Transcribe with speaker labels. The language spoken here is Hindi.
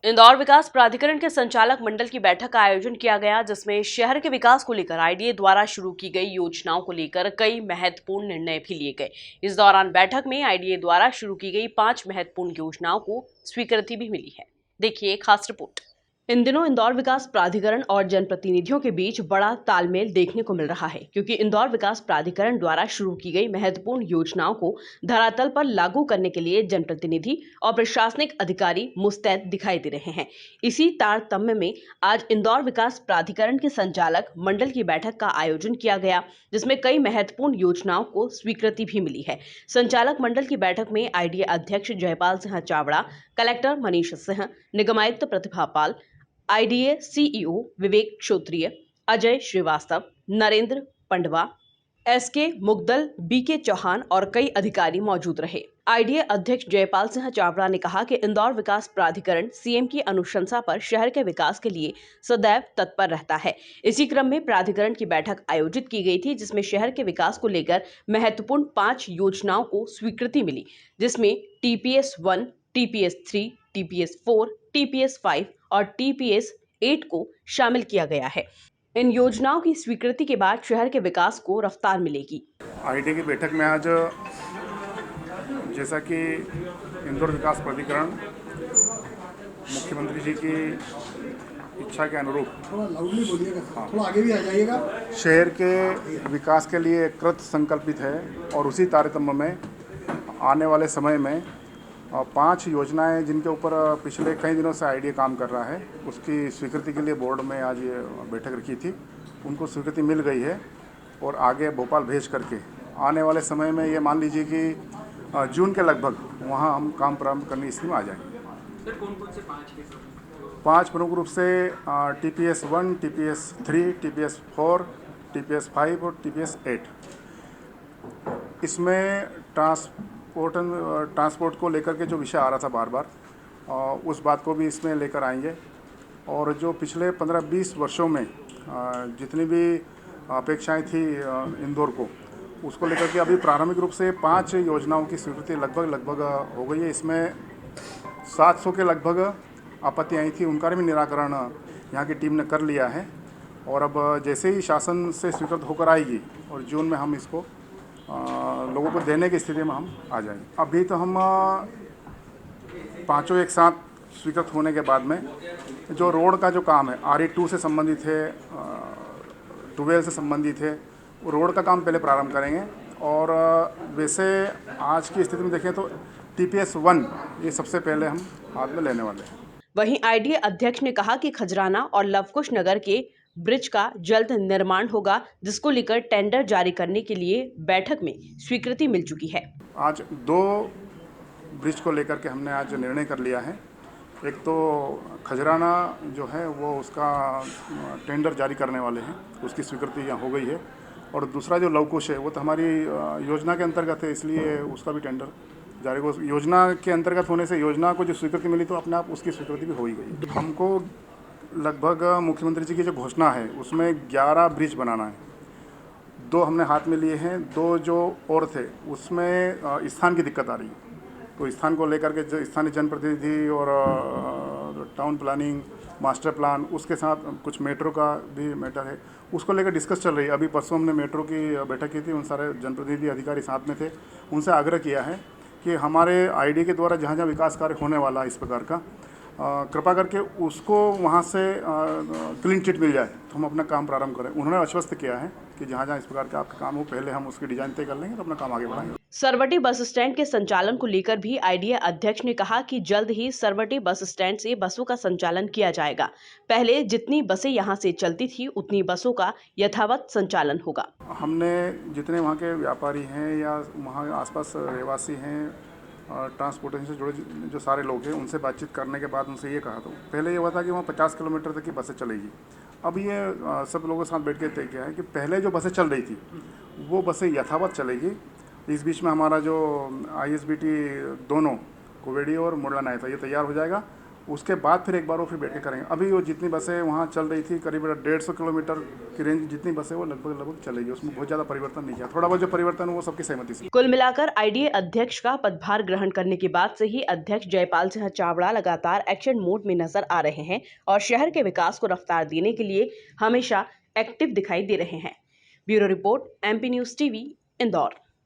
Speaker 1: इंदौर विकास प्राधिकरण के संचालक मंडल की बैठक का आयोजन किया गया, जिसमें शहर के विकास को लेकर आईडीए द्वारा शुरू की गई योजनाओं को लेकर कई महत्वपूर्ण निर्णय भी लिए गए। इस दौरान बैठक में आईडीए द्वारा शुरू की गई 5 महत्वपूर्ण योजनाओं को स्वीकृति भी मिली है। देखिए एक खास रिपोर्ट। इन दिनों इंदौर विकास प्राधिकरण और जनप्रतिनिधियों के बीच बड़ा तालमेल देखने को मिल रहा है, क्योंकि इंदौर विकास प्राधिकरण द्वारा शुरू की गई महत्वपूर्ण योजनाओं को धरातल पर लागू करने के लिए जनप्रतिनिधि और प्रशासनिक अधिकारी मुस्तैद दिखाई दे रहे हैं। इसी तारतम्य में आज इंदौर विकास प्राधिकरण के संचालक मंडल की बैठक का आयोजन किया गया, जिसमें कई महत्वपूर्ण योजनाओं को स्वीकृति भी मिली है। संचालक मंडल की बैठक में आईडीए अध्यक्ष Jaipal Singh Chavda, collector Manish Singh, निगमायुक्त Pratibha Pal, IDA CEO विवेक क्षोत्रिय, अजय श्रीवास्तव, नरेंद्र पंडवा, एसके मुगदल, बीके चौहान और कई अधिकारी मौजूद रहे। आईडीए अध्यक्ष जयपाल सिंह चावड़ा ने कहा कि इंदौर विकास प्राधिकरण सीएम की अनुशंसा पर शहर के विकास के लिए सदैव तत्पर रहता है। इसी क्रम में प्राधिकरण की बैठक आयोजित की गई थी, जिसमें शहर के विकास को लेकर महत्वपूर्ण 5 योजनाओं को स्वीकृति मिली, जिसमें टीपीएस 1, टीपीएस 3, टीपीएस 4, टीपीएस 5 और टीपीएस 8 को शामिल किया गया है। इन योजनाओं की स्वीकृति के बाद शहर के विकास को रफ्तार मिलेगी।
Speaker 2: आईडीए की बैठक में आज जैसा कि इंदौर विकास प्राधिकरण मुख्यमंत्री जी की इच्छा के अनुरूप
Speaker 3: थोड़ा आगे भी आ जाइएगा,
Speaker 2: शहर के विकास के लिए कृत संकल्पित है और उसी तारतम्य में आने वाले समय में 5 योजनाएं जिनके ऊपर पिछले कई दिनों से आईडीए काम कर रहा है, उसकी स्वीकृति के लिए बोर्ड में आज ये बैठक रखी थी। उनको स्वीकृति मिल गई है और आगे भोपाल भेज करके आने वाले समय में ये मान लीजिए कि जून के लगभग वहाँ हम काम प्रारंभ करने की स्थिति में आ जाएंगे।
Speaker 4: सर कौन से
Speaker 2: 5 प्रमुख रूप से टीपीएस 1, टीपीएस 3, टीपीएस 4, टीपीएस 5 और टीपीएस 8। इसमें ट्रांसपोर्ट को लेकर के जो विषय आ रहा था बार बार, उस बात को भी इसमें लेकर आएंगे। और जो पिछले 15-20 वर्षों में जितनी भी अपेक्षाएं थी इंदौर को, उसको लेकर के अभी प्रारंभिक रूप से 5 योजनाओं की स्वीकृति लगभग हो गई है। इसमें 700 के लगभग आपत्तियाँ आई थी, उनका भी निराकरण यहाँ की टीम ने कर लिया है। और अब जैसे ही शासन से स्वीकृत होकर आएगी और जून में हम इसको लोगों को देने की स्थिति में हम आ जाएंगे। अभी तो हम 5 एक साथ स्वीकृत होने के बाद में जो रोड का जो काम है, RE2 से संबंधित है, 12 से संबंधित है, वो रोड का काम पहले प्रारंभ करेंगे। और वैसे आज की स्थिति में देखें तो टीपीएस 1 ये सबसे पहले हम हाथ में लेने वाले हैं।
Speaker 1: वहीं आईडीए अध्यक्ष ने कहा कि खजराना और लवकुश नगर के ब्रिज का जल्द निर्माण होगा, जिसको लेकर टेंडर जारी करने के लिए बैठक में स्वीकृति मिल चुकी है।
Speaker 2: आज 2 ब्रिज को लेकर के हमने आज निर्णय कर लिया है। एक तो खजराना जो है वो उसका टेंडर जारी करने वाले हैं, उसकी स्वीकृति यहाँ हो गई है। और दूसरा जो लवकुश है वो तो हमारी योजना के अंतर्गत है, इसलिए उसका भी टेंडर जारी हो। योजना के अंतर्गत होने से योजना को जो स्वीकृति मिली तो अपने आप उसकी स्वीकृति भी हो ही गई। हमको लगभग मुख्यमंत्री जी की जो घोषणा है उसमें 11 ब्रिज बनाना है। 2 हमने हाथ में लिए हैं, 2 जो और थे उसमें स्थान की दिक्कत आ रही है। तो स्थान को लेकर के जो स्थानीय जनप्रतिनिधि और टाउन प्लानिंग, मास्टर प्लान, उसके साथ कुछ मेट्रो का भी मैटर है, उसको लेकर डिस्कस चल रही है। अभी परसों हमने मेट्रो की बैठक की थी, उन सारे जनप्रतिनिधि अधिकारी साथ में थे। उनसे आग्रह किया है कि हमारे आईडीए के द्वारा जहाँ जहाँ विकास कार्य होने वाला है इस प्रकार का, कृपा करके उसको वहाँ से क्लीन चिट मिल जाए तो हम अपना काम प्रारंभ करें। उन्होंने आश्वस्त किया है कि जहाँ जहाँ इस प्रकार का आपका काम हो पहले हम उसकी डिजाइन तय कर लेंगे तो अपना काम आगे बढ़ाएंगे।
Speaker 1: सरवटी बस स्टैंड के संचालन को लेकर भी आईडीए अध्यक्ष ने कहा कि जल्द ही सरवटी बस स्टैंड से बसों का संचालन किया जाएगा। पहले जितनी बसें यहां से चलती थी उतनी बसों का यथावत संचालन होगा।
Speaker 2: हमने जितने वहाँ के व्यापारी हैं या वहाँ आसपास रहवासी हैं, ट्रांसपोर्टेशन से जुड़े जो सारे लोग हैं, उनसे बातचीत करने के बाद उनसे ये कहा तो पहले ये हुआ था कि वहाँ 50 किलोमीटर तक की बसें चलेगी। अब ये सब लोगों के साथ बैठ के तय किया है कि पहले जो बसें चल रही थी वो बसें यथावत चलेगी। इस बीच में हमारा जो ISBT दोनों कुवेड़ी और मुरला नायता ये तैयार हो जाएगा उसके बाद फिर एक बार वो फिर बैठ के करेंगे। अभी वो जितनी बसें वहाँ चल रही थी करीब 150 किलोमीटर की रेंज जितनी बसें वो लगभग चलेगी, उसमें बहुत ज़्यादा परिवर्तन नहीं किया। थोड़ा बहुत जो परिवर्तन वो सबकी सहमति से।
Speaker 1: कुल मिलाकर आईडीए अध्यक्ष का पदभार ग्रहण करने के बाद से ही अध्यक्ष जयपाल सिंह चावड़ा लगातार एक्शन मोड में नजर आ रहे हैं और शहर के विकास को रफ्तार देने के लिए हमेशा एक्टिव दिखाई दे रहे हैं। Bureau report, MP news TV, Indore.